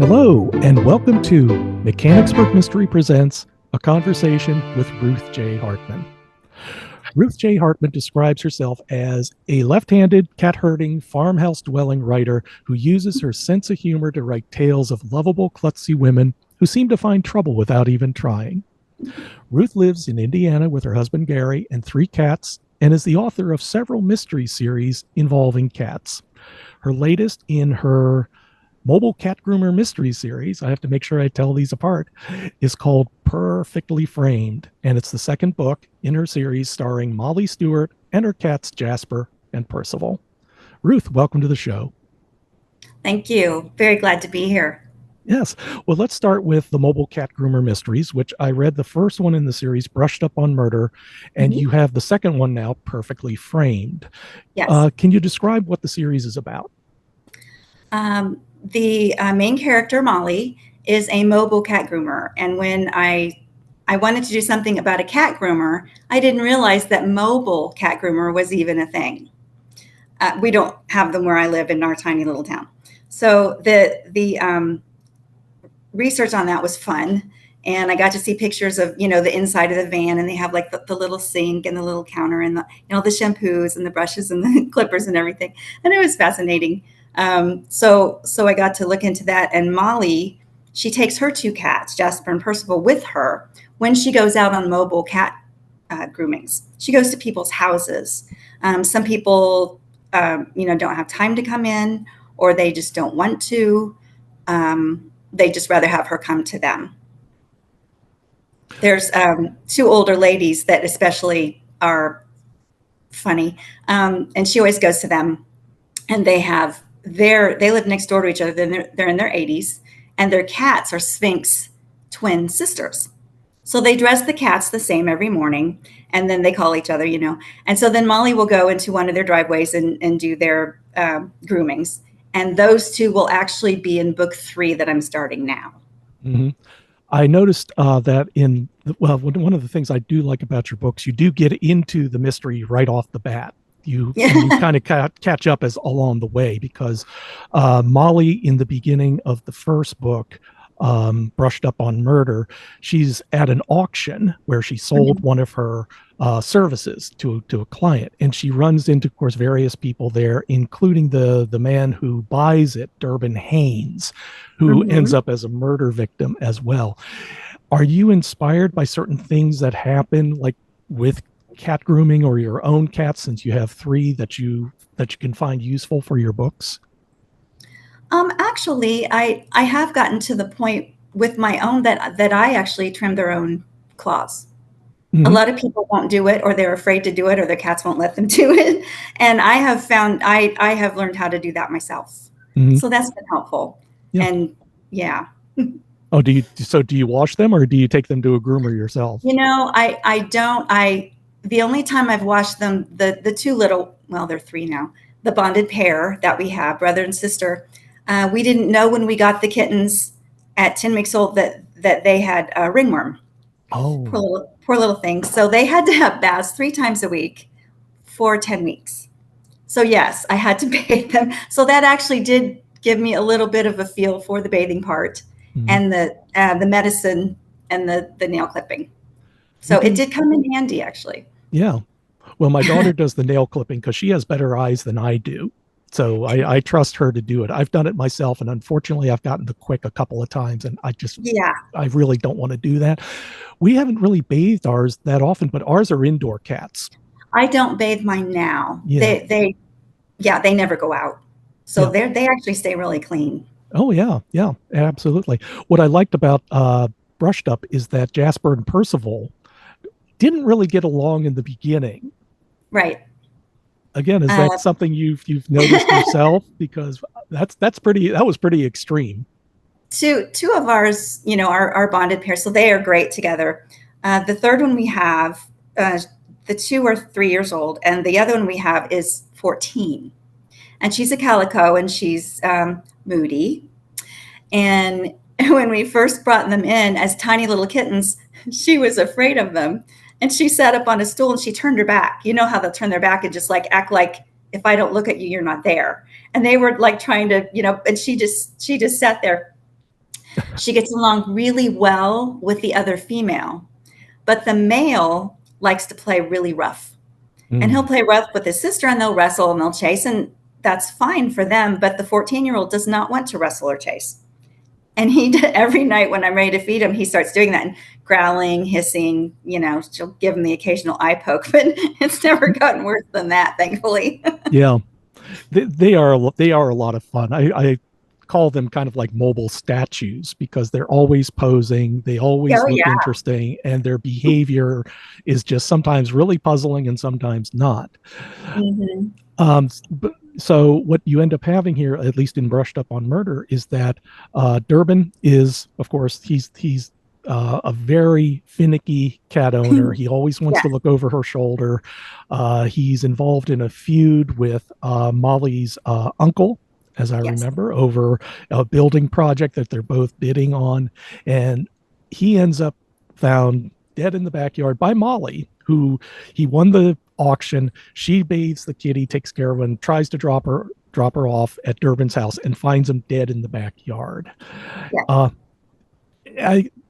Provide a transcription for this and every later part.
Hello, and welcome to Mechanicsburg Mystery Presents, a conversation with Ruth J. Hartman. Ruth J. Hartman describes herself as a left-handed, cat-herding, farmhouse-dwelling writer who uses her sense of humor to write tales of lovable, klutzy women who seem to find trouble without even trying. Ruth lives in Indiana with her husband Gary and 3 cats, and is the author of several mystery series involving cats. Her latest in her mobile cat groomer mystery series, I have to make sure I tell these apart, is called Perfectly Framed, and it's the second book in her series starring Molly Stewart and her cats Jasper and Percival. Ruth, welcome to the show. Thank you. Very glad to be here. Yes. Well, let's start with the Mobile Cat Groomer Mysteries, which I read the first one in the series, Brushed Up on Murder, and you have the second one now, Perfectly Framed. Yes. Can you describe what the series is about? The main character, Molly, is a mobile cat groomer. And when I wanted to do something about a cat groomer, I didn't realize that mobile cat groomer was even a thing. We don't have them where I live in our tiny little town. So the research on that was fun. And I got to see pictures of, the inside of the van, and they have like the little sink and the little counter and the shampoos and the brushes and the clippers and everything. And it was fascinating. So I got to look into that. And Molly, she takes her 2 cats, Jasper and Percival, with her when she goes out on mobile cat groomings. She goes to people's houses. Some people, don't have time to come in, or they just don't want to. They just rather have her come to them. There's 2 older ladies that especially are funny, and she always goes to them, and they live next door to each other. They're in their 80s, and their cats are Sphinx twin sisters. So they dress the cats the same every morning, and then they call each other, And so then Molly will go into one of their driveways and do their groomings. And those 2 will actually be in book 3 that I'm starting now. Mm-hmm. I noticed that one of the things I do like about your books, you do get into the mystery right off the bat. You kind of catch up as along the way, because Molly, in the beginning of the first book, Brushed Up on Murder, she's at an auction where she sold one of her services to a client, and she runs into, of course, various people there, including the man who buys it, Durbin Haynes, who ends up as a murder victim as well. Are you inspired by certain things that happen, like with cat grooming, or your own cats, since you have 3 that you can find useful for your books? Actually, I have gotten to the point with my own that I actually trim their own claws. A lot of people won't do it, or they're afraid to do it, or their cats won't let them do it. And I have found I have learned how to do that myself. So that's been helpful. Yeah. And yeah. Oh, do you wash them, or do you take them to a groomer yourself? I don't. The only time I've washed them, the 2 little, well, they're 3 now, the bonded pair that we have, brother and sister, we didn't know when we got the kittens at 10 weeks old that they had a ringworm. Oh, Poor little things. So they had to have baths 3 times a week for 10 weeks. So yes, I had to bathe them. So that actually did give me a little bit of a feel for the bathing part, and the medicine and the nail clipping. So it did come in handy, actually. Yeah. Well, my daughter does the nail clipping because she has better eyes than I do. So I trust her to do it. I've done it myself, and unfortunately I've gotten the quick a couple of times, and I really don't want to do that. We haven't really bathed ours that often, but ours are indoor cats. I don't bathe mine now. Yeah. They never go out. So they actually stay really clean. Oh yeah, absolutely. What I liked about Brushed Up is that Jasper and Percival didn't really get along in the beginning. Right. Again, is that something you've noticed yourself? Because that was pretty extreme. 2 of ours, are bonded pairs, so they are great together. The third one we have, the 2 are 3 years old, and the other one we have is 14. And she's a calico, and she's moody. And when we first brought them in as tiny little kittens, she was afraid of them. And she sat up on a stool and she turned her back. You know how they'll turn their back and just like act like, if I don't look at you, you're not there. And they were like trying to, and she just sat there She gets along really well with the other female, but the male likes to play really rough. And he'll Mm. play rough with his sister, and they'll wrestle and they'll chase, and that's fine for them. But the 14-year-old does not want to wrestle or chase. And every night when I'm ready to feed him, he starts doing that and growling, hissing, she'll give him the occasional eye poke, but it's never gotten worse than that, thankfully. Yeah, they are a lot of fun. I call them kind of like mobile statues because they're always posing, they always Oh, look yeah. interesting, and their behavior is just sometimes really puzzling and sometimes not. Mm-hmm. So what you end up having here, at least in Brushed Up on Murder, is that Durbin is, of course, he's a very finicky cat owner. He always wants to Yes, look over her shoulder. He's involved in a feud with Molly's uncle, as I yes, remember, over a building project that they're both bidding on, and he ends up found dead in the backyard by Molly, who he won the auction. She bathes the kitty, takes care of him, tries to drop her off at Durbin's house, and finds him dead in the backyard. yes.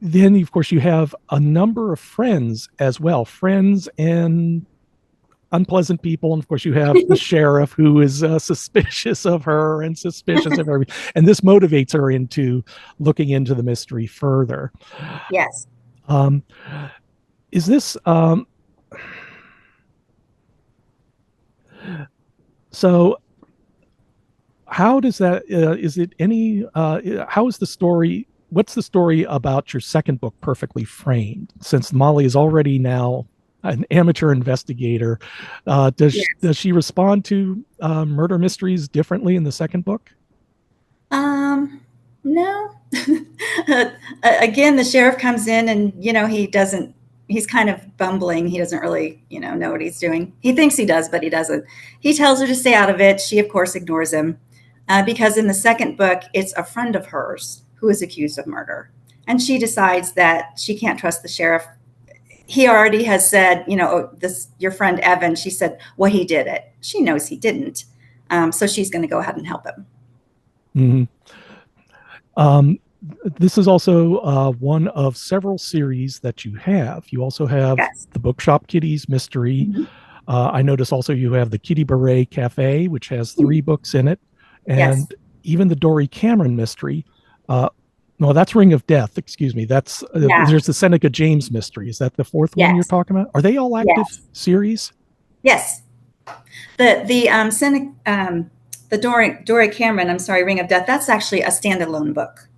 Then, of course, you have a number of friends as well, friends and unpleasant people. And of course, you have the sheriff who is suspicious of her and suspicious of everything. And this motivates her into looking into the mystery further. Yes. Um, is this so? How does that? Is it any? How is the story? What's the story about your second book, Perfectly Framed? Since Molly is already now an amateur investigator, does she respond to murder mysteries differently in the second book? No. Again, the sheriff comes in and, he's kind of bumbling. He doesn't really, know what he's doing. He thinks he does, but he doesn't. He tells her to stay out of it. She, of course, ignores him because in the second book, it's a friend of hers who is accused of murder. And she decides that she can't trust the sheriff. He already has said, your friend Evan, she said, well, he did it. She knows he didn't. So she's going to go ahead and help him. Mm-hmm. This is also one of several series that you have. You also have Yes. the Bookshop Kitties Mystery. Mm-hmm. I notice also you have the Kitty Beret Cafe, which has 3 books in it, and Yes. even the Dory Cameron Mystery. No, that's Ring of Death. Excuse me. That's Yeah. there's the Seneca James Mystery. Is that the 4th one you're Yes. talking about? Are they all active series? Yes. The Dory Cameron, I'm sorry, Ring of Death, that's actually a standalone book.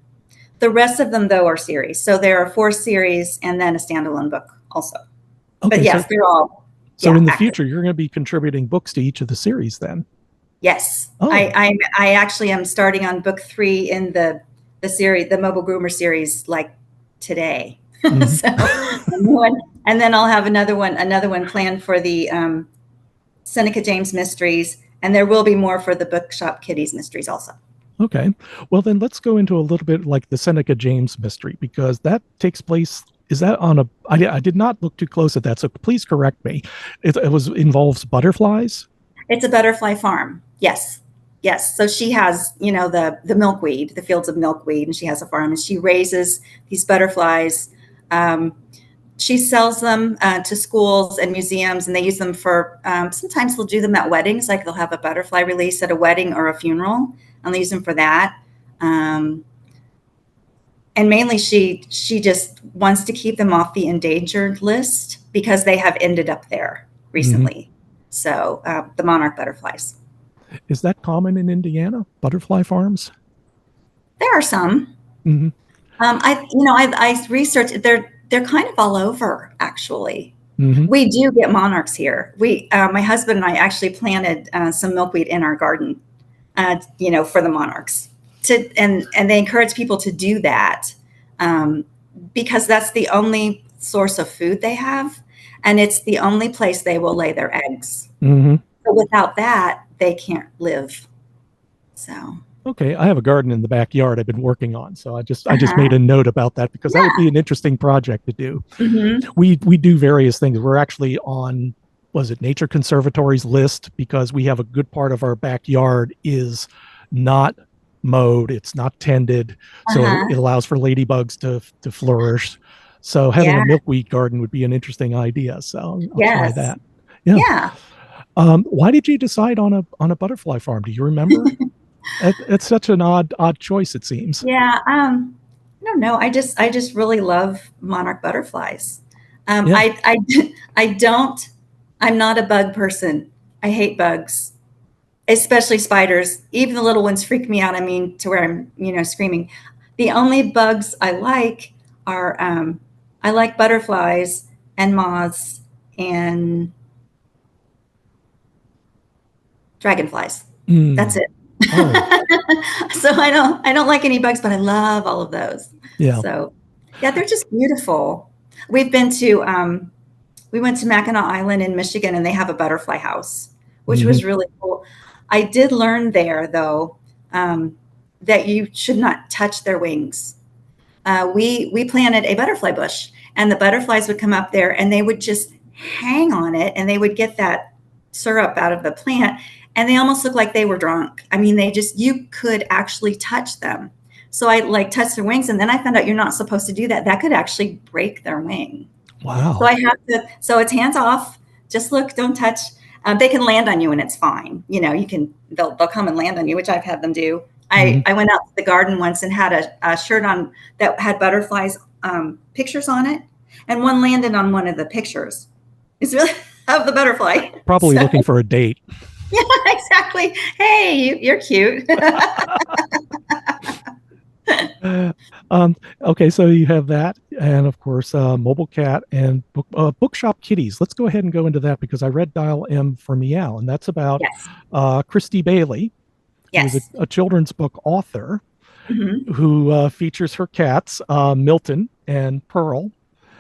The rest of them, though, are series. So there are 4 series and then a standalone book also. Okay, But yes, they're all. So in the active. future, you're going to be contributing books to each of the series then? Yes. Oh. I actually am starting on book 3 in the series, the Mobile Groomer series, like today. Mm-hmm. So, and then I'll have another one planned for the Seneca James Mysteries, and there will be more for the Bookshop Kitties Mysteries also. Okay. Well, then let's go into a little bit like the Seneca James Mystery, because that takes place. Is that on a? I did not look too close at that, so please correct me. It involves butterflies. It's a butterfly farm. Yes. Yes. So she has, the milkweed, the fields of milkweed, and she has a farm and she raises these butterflies. She sells them to schools and museums, and they use them for, sometimes they'll do them at weddings, like they'll have a butterfly release at a wedding or a funeral, and they use them for that. And mainly she just wants to keep them off the endangered list because they have ended up there recently. Mm-hmm. So the monarch butterflies. Is that common in Indiana, butterfly farms? There are some. Mm-hmm. I researched, they're kind of all over, actually. Mm-hmm. We do get monarchs here. My husband and I actually planted some milkweed in our garden, for the monarchs. And they encourage people to do that because that's the only source of food they have, and it's the only place they will lay their eggs. Mm-hmm. So without that, they can't live. So. Okay, I have a garden in the backyard I've been working on, so I just made a note about that because that would be an interesting project to do. Mm-hmm. We do various things. We're actually on, was it Nature Conservatory's list, because we have a good part of our backyard is not mowed, it's not tended, so Uh-huh. it allows for ladybugs to flourish. So having a Yeah. milkweed garden would be an interesting idea. So I'll try Yes. that. Yeah. Yeah. Why did you decide on a butterfly farm? Do you remember? It's such an odd choice, it seems. Yeah. I don't know. I just really love monarch butterflies. Yeah. I don't, I'm not a bug person. I hate bugs, especially spiders. Even the little ones freak me out. I mean, to where I'm, screaming. The only bugs I like are, I like butterflies and moths and dragonflies. That's Mm. it. Oh, So I don't like any bugs, but I love all of those. yeah. So yeah, they're just beautiful. We've been to we went to Mackinac Island in Michigan and they have a butterfly house, which Hmm. was really cool. I did learn there though, that you should not touch their wings. We planted a butterfly bush, and the butterflies would come up there, and they would just hang on it, and they would get that syrup out of the plant, and they almost looked like they were drunk. I mean, you could actually touch them. So I like touched their wings, and then I found out you're not supposed to do that. That could actually break their wing. So I Wow. have to. So it's hands off. Just look, don't touch. They can land on you, and it's fine. You can. They'll come and land on you, which I've had them do. Hmm. I went out to the garden once and had a shirt on that had butterflies pictures on it, and one landed on one of the pictures. It's really of the butterfly. Probably So looking for a date. yeah, exactly. Hey, you're cute. Okay, so you have that, and of course, Mobile Cat and Bookshop Kitties. Let's go ahead and go into that because I read Dial M for Meow, and that's about Yes. Christy Bailey, who is Yes. a children's book author Hmm. who features her cats, Milton and Pearl.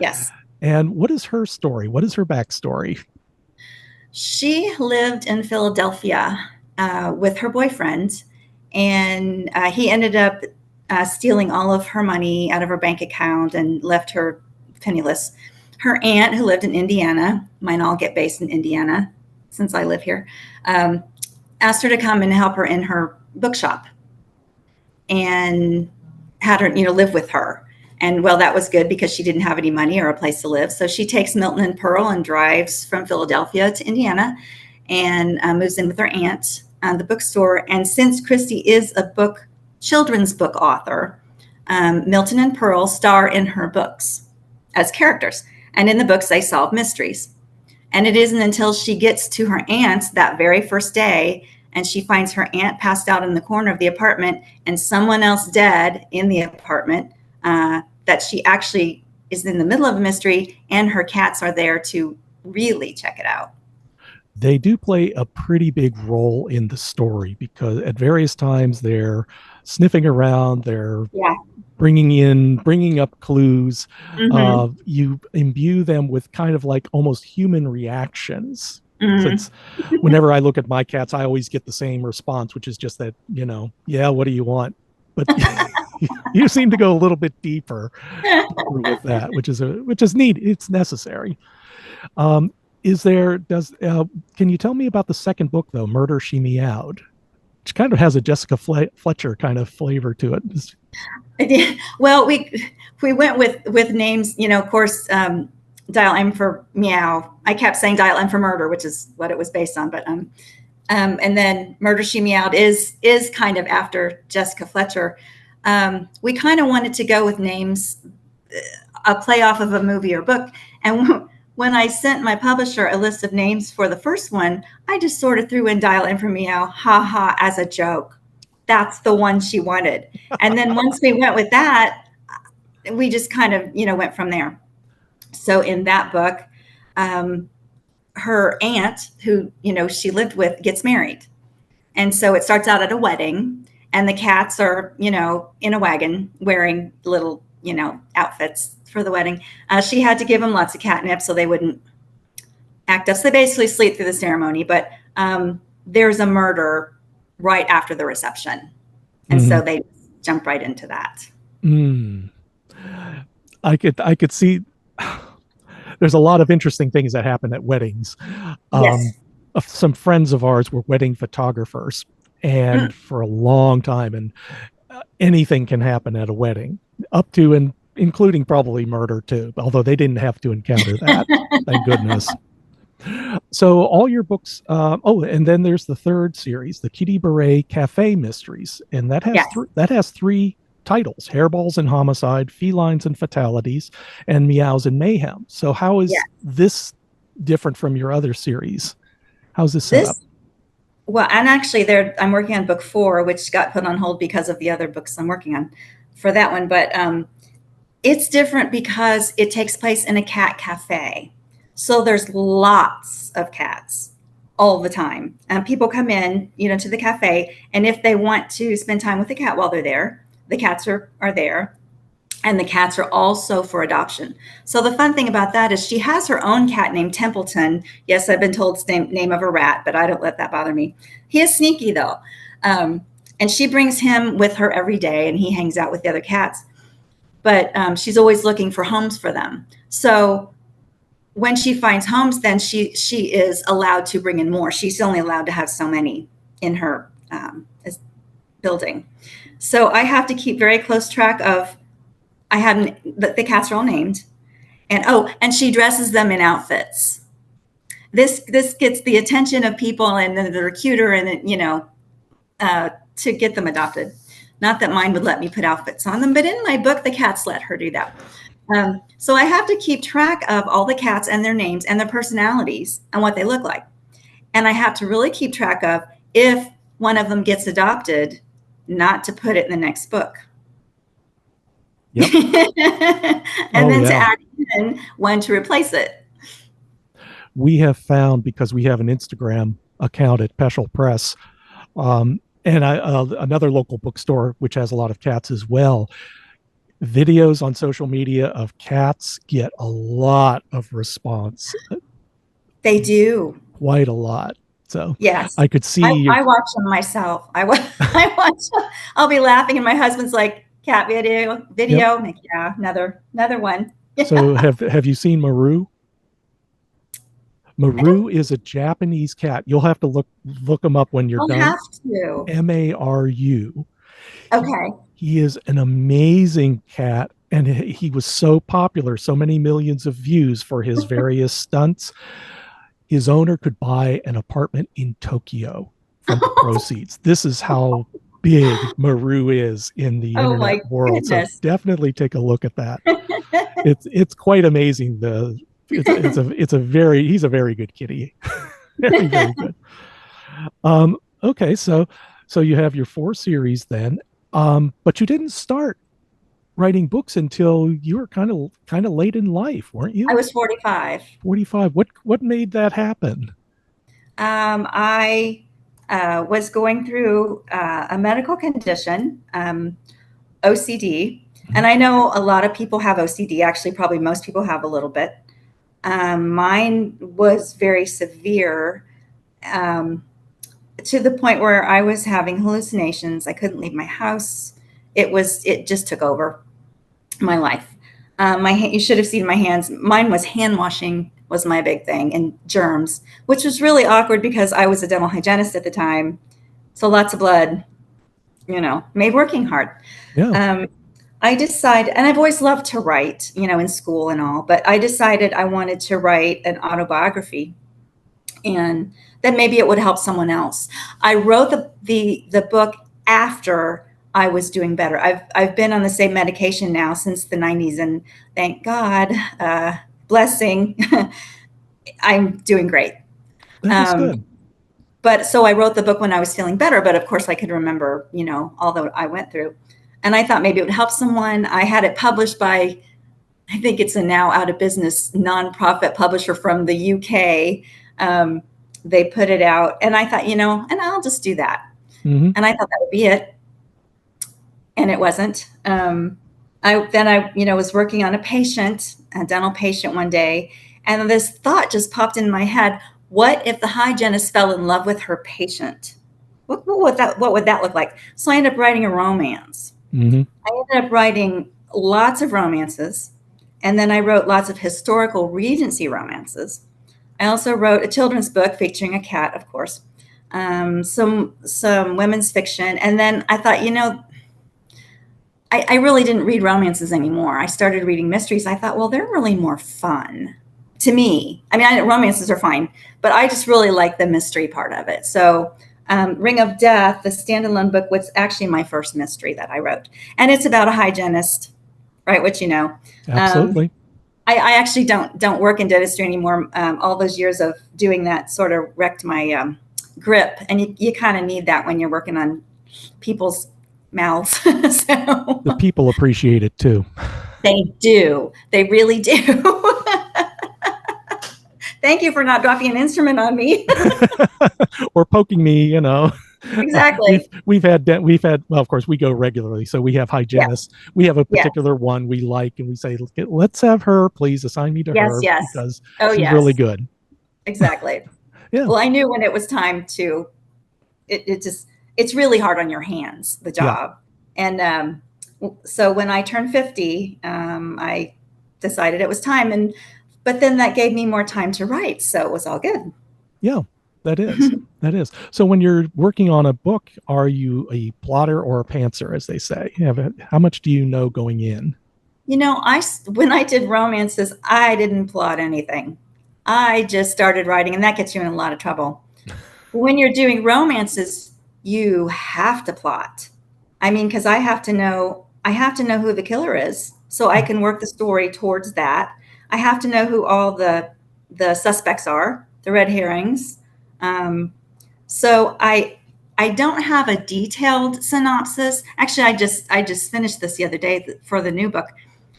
Yes. And what is her story? What is her backstory? She lived in Philadelphia with her boyfriend, and he ended up stealing all of her money out of her bank account and left her penniless. Her aunt, who lived in Indiana, mine all get based in Indiana since I live here, um, asked her to come and help her in her bookshop and had her, live with her. And well, that was good because she didn't have any money or a place to live. So she takes Milton and Pearl and drives from Philadelphia to Indiana and moves in with her aunt at the bookstore. And since Christy is a children's book author, Milton and Pearl star in her books as characters. And in the books, they solve mysteries. And it isn't until she gets to her aunt's that very first day and she finds her aunt passed out in the corner of the apartment and someone else dead in the apartment, that she actually is in the middle of a mystery and her cats are there to really check it out. They do play a pretty big role in the story because at various times they're sniffing around, they're Yeah. bringing up clues. Mm-hmm. You imbue them with kind of like almost human reactions. Mm-hmm. Since whenever I look at my cats, I always get the same response, which is just that, yeah, what do you want? But you seem to go a little bit deeper with that, which is neat. It's necessary. Um, is there does Can you tell me about the second book though, Murder She Meowed, which kind of has a Jessica Fletcher kind of flavor to it? Well, we went with names, of course. Dial M for Meow. I kept saying Dial M for Murder, which is what it was based on. But and then Murder She Meowed is kind of after Jessica Fletcher. We kind of wanted to go with names, a play off of a movie or book. And when I sent my publisher a list of names for the first one, I just sort of threw in Dial M for Meow, ha ha, as a joke. That's the one she wanted. And then once we went with that, we just kind of, went from there. So in that book, um, her aunt, who, she lived with, gets married. And so it starts out at a wedding, and the cats are, in a wagon wearing little, outfits for the wedding. She had to give them lots of catnip so they wouldn't act up. So they basically sleep through the ceremony, but there's a murder right after the reception. And Mm-hmm. so they jump right into that. Mm. I could see there's a lot of interesting things that happen at weddings. Um, Yes. some friends of ours were wedding photographers, and for a long time. And anything can happen at a wedding, up to and including probably murder too, although they didn't have to encounter that. Thank goodness. So all your books. Oh, and then there's the third series, the Kitty Beret Cafe Mysteries, and Yes. that has three titles: Hairballs and Homicide, Felines and Fatalities, and Meows and Mayhem. So how Yeah. is this different from your other series? How's this set up? This, well, and actually I'm working on book 4, which got put on hold because of the other books I'm working on for that one. But it's different because it takes place in a cat cafe. So there's lots of cats all the time. And people come in, to the cafe. And if they want to spend time with the cat while they're there, the cats are there. And the cats are also for adoption. So the fun thing about that is she has her own cat named Templeton. Yes, I've been told it's the name of a rat, but I don't let that bother me. He is sneaky though. And she brings him with her every day and he hangs out with the other cats. But she's always looking for homes for them. So when she finds homes, then she is allowed to bring in more. She's only allowed to have so many in her building. So I have to keep very close track of, I have the cats are all named. And she dresses them in outfits. This gets the attention of people and the recruiter and, to get them adopted. Not that mine would let me put outfits on them, but in my book, the cats let her do that. So I have to keep track of all the cats and their names and their personalities and what they look like. And I have to really keep track of, if one of them gets adopted, not to put it in the next book. Yep. And then to add in one to replace it. We have found, because we have an Instagram account at Peschel Press, and another local bookstore which has a lot of cats as well, videos on social media of cats get a lot of response. They do. Quite a lot. So yes, I could see. I watch them myself. I watch them. I'll be laughing and my husband's like, cat video. Yep. Like, yeah, another one. So have you seen Maru? Maru is a Japanese cat. You'll have to look him up when you're done. I'll have to. Maru. Okay. He is an amazing cat, and he was so popular, so many millions of views for his various stunts. His owner could buy an apartment in Tokyo from the proceeds. This is how big Maru is in the internet world. Goodness. So definitely take a look at that. It's quite amazing. He's a very good kitty. Very, very good. Okay, so you have your 4 series then, but you didn't start writing books until you were kind of late in life, weren't you? I was 45. 45. What made that happen? I was going through a medical condition, OCD. And I know a lot of people have OCD. Actually, probably most people have a little bit. Mine was very severe, to the point where I was having hallucinations. I couldn't leave my house. It just took over my life. You should have seen my hands. Mine was hand washing was my big thing, and germs, which was really awkward because I was a dental hygienist at the time. So lots of blood, made working hard. Yeah. I decided, and I've always loved to write, in school and all, but I decided I wanted to write an autobiography, and then maybe it would help someone else. I wrote the book after I was doing better. I've been on the same medication now since the 90s, and thank God, blessing, I'm doing great. That's good. But so I wrote the book when I was feeling better, but of course I could remember, all that I went through. And I thought maybe it would help someone. I had it published by, I think it's a now out of business nonprofit publisher from the UK. They put it out, and I thought, and I'll just do that. Mm-hmm. And I thought that would be it. And it wasn't. I was working on a dental patient one day, and this thought just popped in my head. What if the hygienist fell in love with her patient? What would that look like? So I ended up writing a romance. Mm-hmm. I ended up writing lots of romances, and then I wrote lots of historical Regency romances. I also wrote a children's book featuring a cat, of course. some women's fiction. And then I thought, I really didn't read romances anymore. I started reading mysteries. I thought, well, they're really more fun to me. I mean, romances are fine, but I just really like the mystery part of it. So Ring of Death, the standalone book, was actually my first mystery that I wrote. And it's about a hygienist, right? Which, Absolutely. I actually don't work in dentistry anymore. All those years of doing that sort of wrecked my grip. And you kind of need that when you're working on people's mouths. So The people appreciate it too. they do. They really do. Thank you for not dropping an instrument on me. Or poking me, Exactly. We've had well, of course we go regularly, so we have hygienists. Yes. We have a Yes. particular one we like, and we say, let's have her, please assign me to her, Yes. because Oh, she's yes. really good. Exactly. Yeah. Well, I knew when it was time to. It's really hard on your hands, the job. Yeah. And so when I turned 50, I decided it was time, but then that gave me more time to write, so it was all good. Yeah. That is. So when you're working on a book, are you a plotter or a pantser, as they say? How much do you know going in? When I did romances, I didn't plot anything. I just started writing, and that gets you in a lot of trouble. When you're doing romances, you have to plot. I mean, because I have to know who the killer is, so I can work the story towards that. I have to know who all the suspects are, the red herrings. So I don't have a detailed synopsis. Actually, I just finished this the other day for the new book,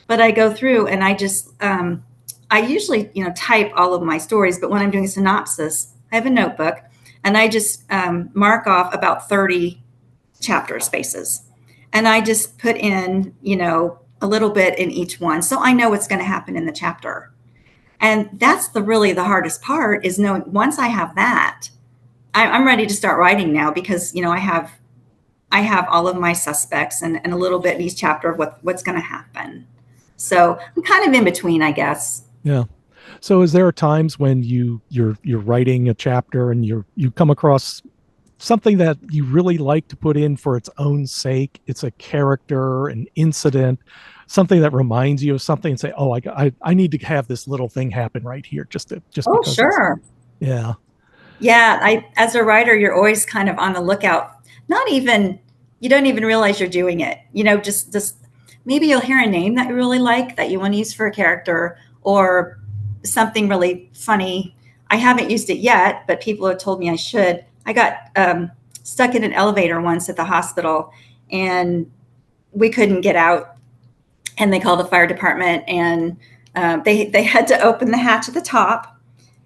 but I go through and I usually type all of my stories, but when I'm doing a synopsis, I have a notebook and I just mark off about 30 chapter spaces, and I just put in a little bit in each one, so I know what's going to happen in the chapter. And that's really the hardest part, is knowing once I have that, I'm ready to start writing now, because I have all of my suspects and a little bit in each chapter of what's going to happen. So I'm kind of in between, I guess. Yeah. So is there times when you're writing a chapter and you come across something that you really like to put in for its own sake? It's a character, an incident, something that reminds you of something, and say, oh, I need to have this little thing happen right here, just Oh, because. sure. Yeah. Yeah. As a writer, you're always kind of on the lookout. You don't even realize you're doing it. Just maybe you'll hear a name that you really like that you want to use for a character, or something really funny. I haven't used it yet, but people have told me I should. I got stuck in an elevator once at the hospital, and we couldn't get out, and they called the fire department, and they had to open the hatch at the top.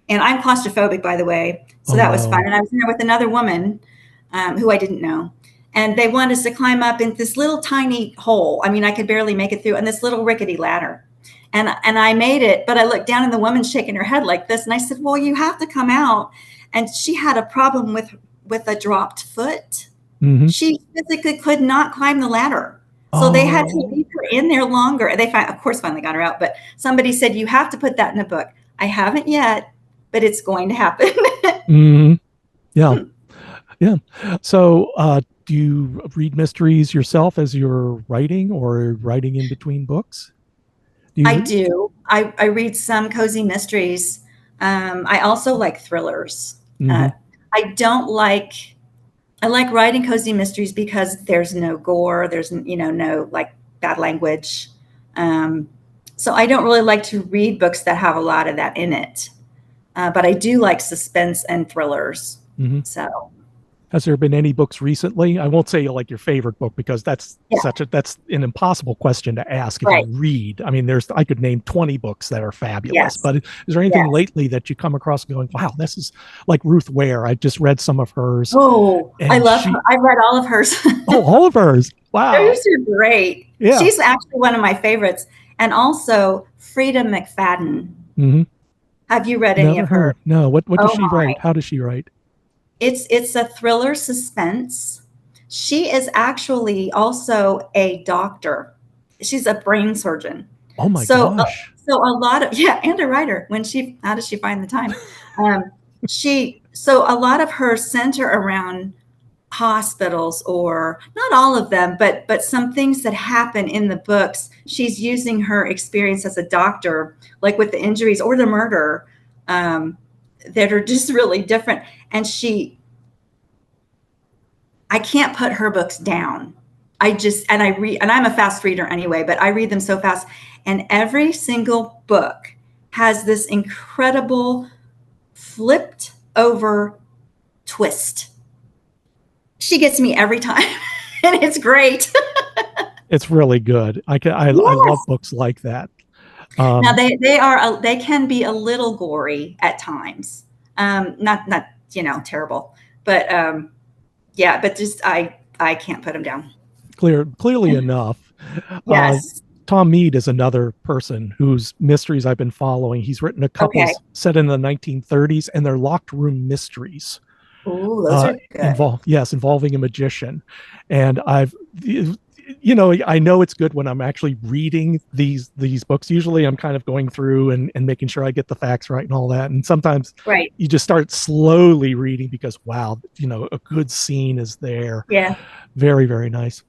And I'm claustrophobic, by the way, so that was fun. And I was there with another woman who I didn't know, and they wanted us to climb up in this little tiny hole. I mean, I could barely make it through, and this little rickety ladder. And I made it, but I looked down and the woman's shaking her head like this, and I said, "Well, you have to come out." And she had a problem with a dropped foot. Mm-hmm. She physically could not climb the ladder. So they had to leave her in there longer. They finally got her out, but somebody said, "You have to put that in a book." I haven't yet, but it's going to happen. Mm-hmm. Yeah. Yeah. So do you read mysteries yourself as you're writing, or writing in between books? I do. I read some cozy mysteries. I also like thrillers. Mm-hmm. I like writing cozy mysteries because there's no gore, there's no like bad language. So I don't really like to read books that have a lot of that in it. But I do like suspense and thrillers. Mm-hmm. So has there been any books recently? I won't say like your favorite book, because that's an impossible question to ask if you read. I mean, I could name 20 books that are fabulous, yes. But is there anything lately that you come across going, wow, this is like Ruth Ware? I just read some of hers. Oh, I love her. I've read all of hers. Oh, all of hers. Wow. Those are great. Yeah. She's actually one of my favorites. And also Frida McFadden. Mm-hmm. Have you read any of her? No. What does she write? How does she write? It's a thriller suspense. She is actually also a doctor. She's a brain surgeon. Oh my gosh. So a lot of, and a writer. How does she find the time? So a lot of her center around hospitals, or not all of them, but some things that happen in the books. She's using her experience as a doctor, like with the injuries or the murder, that are just really different. And I can't put her books down. And I read, and I'm a fast reader anyway, but I read them so fast. And every single book has this incredible flipped over twist. She gets me every time, and it's great. It's really good. I love Yes. books like that. Now they can be a little gory at times. Not terrible, but yeah, but just I can't put them down. Clearly enough. Uh, Yes. Tom Mead is another person whose mysteries I've been following. He's written a couple Okay. set in the 1930s, and they're locked room mysteries. Ooh, those are good. Involving a magician. And I know it's good when I'm actually reading these books. Usually I'm kind of going through and making sure I get the facts right and all that. And sometimes Right. you just start slowly reading because wow, a good scene is there. Yeah. Very, very nice.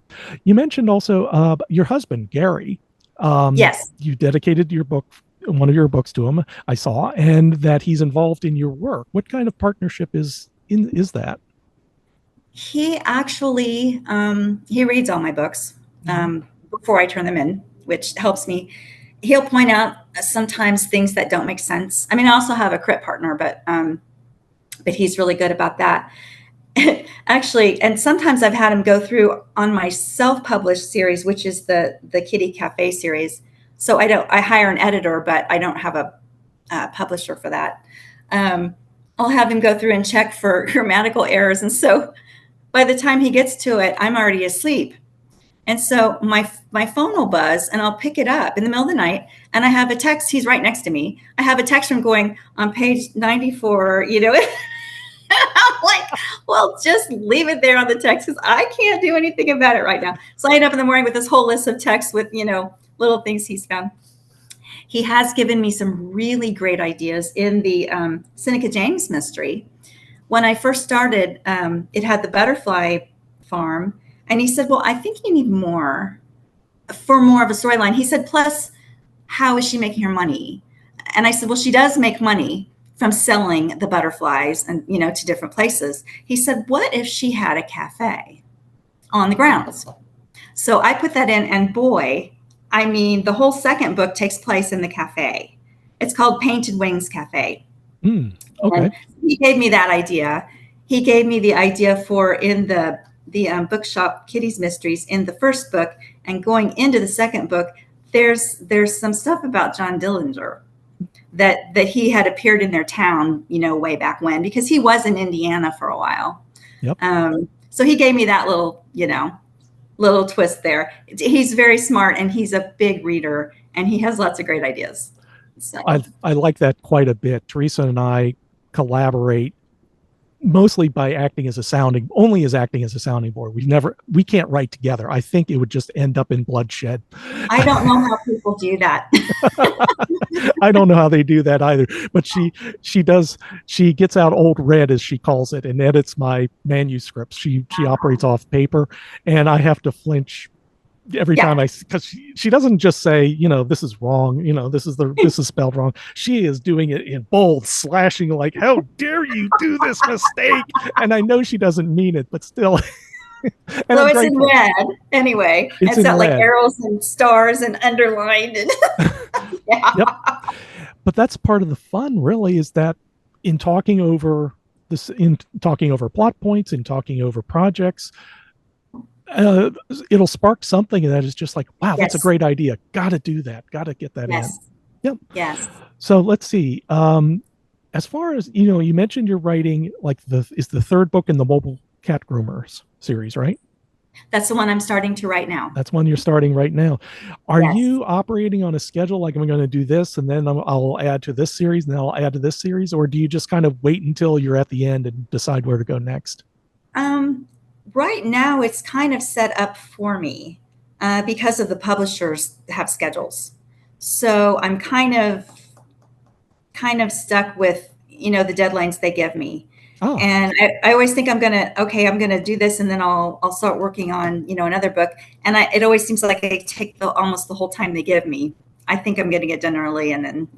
You mentioned also your husband, Gary. Yes. You dedicated one of your books to him, I saw, and that he's involved in your work. What kind of partnership is that? He actually he reads all my books Mhm. before I turn them in, which helps me. He'll point out sometimes things that don't make sense. I mean, I also have a crit partner, but he's really good about that. Actually, and sometimes I've had him go through on my self-published series, which is the Kitty Cafe series. So I hire an editor, but I don't have a publisher for that. Um, I'll have him go through and check for grammatical errors, and so by the time he gets to it, I'm already asleep. And so my phone will buzz, and I'll pick it up in the middle of the night, and I have a text. He's right next to me. I have a text from going on page 94. I'm like, well, just leave it there on the text because I can't do anything about it right now. So I end up in the morning with this whole list of texts with little things he's found. He has given me some really great ideas in the Seneca James mystery. When I first started, it had the butterfly farm, and he said, "Well, I think you need more for more of a storyline." He said, "Plus, how is she making her money?" And I said, "Well, she does make money from selling the butterflies and to different places." He said, "What if she had a cafe on the grounds?" So I put that in, and boy, I mean, the whole second book takes place in the cafe. It's called Painted Wings Cafe. Okay. And he gave me that idea. He gave me the idea for in the bookshop Kitty's Mysteries in the first book, and going into the second book, there's some stuff about John Dillinger that he had appeared in their town, way back when, because he was in Indiana for a while. Yep. So he gave me that little twist there. He's very smart, and he's a big reader, and he has lots of great ideas. So I like that quite a bit. Teresa and I collaborate mostly by acting as a sounding board. We can't write together. I think it would just end up in bloodshed. I don't know how people do that. I don't know how they do that either, but she gets out old red, as she calls it, and edits my manuscripts. She operates off paper, and I have to flinch every Yeah. time because she doesn't just say, this is wrong, this is spelled wrong. She is doing it in bold, slashing, like, how dare you do this mistake? And I know she doesn't mean it, but still. And So I'm it's in grateful. red anyway. It's It's in got like red. arrows and stars and underlined and yeah. Yep. But that's part of the fun, really, is that in talking over plot points, in talking over projects, it'll spark something that is just like, wow, that's a Yes. great idea. Got to do that. Got to get that in. Yes. Yep. Yes. So let's see. As far as you mentioned you're writing like the third book in the Mobile Cat Groomers series, right? That's the one I'm starting to write now. That's one you're starting right now. Are Yes. you operating on a schedule like I'm going to do this and then I'll add to this series and then I'll add to this series, or do you just kind of wait until you're at the end and decide where to go next? Right now it's kind of set up for me because of the publishers have schedules. So I'm kind of stuck with the deadlines they give me. Ah, And I always think I'm gonna do this, and then I'll start working on, another book. And it always seems like I take almost the whole time they give me. I think I'm gonna get done early, and then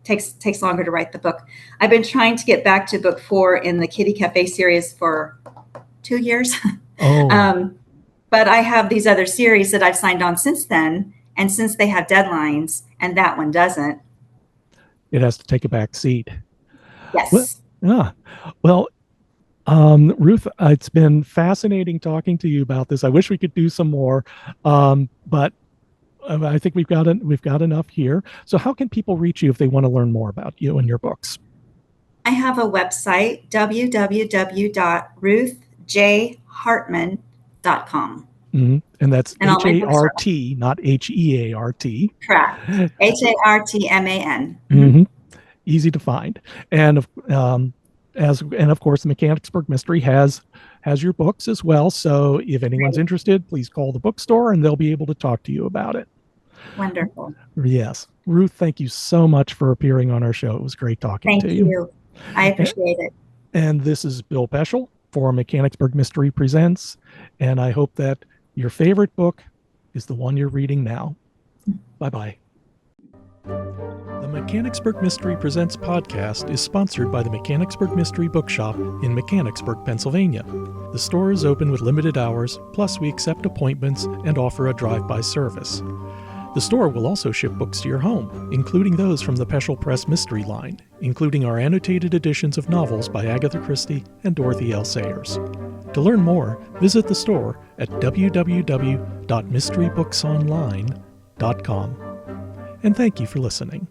takes longer to write the book. I've been trying to get back to book 4 in the Kitty Cafe series for 2 years. oh, But I have these other series that I've signed on since then, and since they have deadlines, and that one doesn't. it has to take a back seat. Well, Yes. yeah. Well, Ruth, it's been fascinating talking to you about this. I wish we could do some more, but I think we've got enough here. So, how can people reach you if they want to learn more about you and your books? I have a website, www.ruthjhartman.com. And that's And all my books are HART, not HEART. correct. Hartman. Easy to find. And of course, the Mechanicsburg Mystery has your books as well. So if anyone's interested, please call the bookstore and they'll be able to talk to you about it. Wonderful. Yes. Ruth, thank you so much for appearing on our show. It was great talking to you. Thank you. I appreciate it. And this is Bill Peschel for Mechanicsburg Mystery Presents. And I hope that your favorite book is the one you're reading now. Bye-bye. The Mechanicsburg Mystery Presents podcast is sponsored by the Mechanicsburg Mystery Bookshop in Mechanicsburg, Pennsylvania. The store is open with limited hours, plus we accept appointments and offer a drive-by service. The store will also ship books to your home, including those from the Peschel Press Mystery line, including our annotated editions of novels by Agatha Christie and Dorothy L. Sayers. To learn more, visit the store at www.mysterybooksonline.com. And thank you for listening.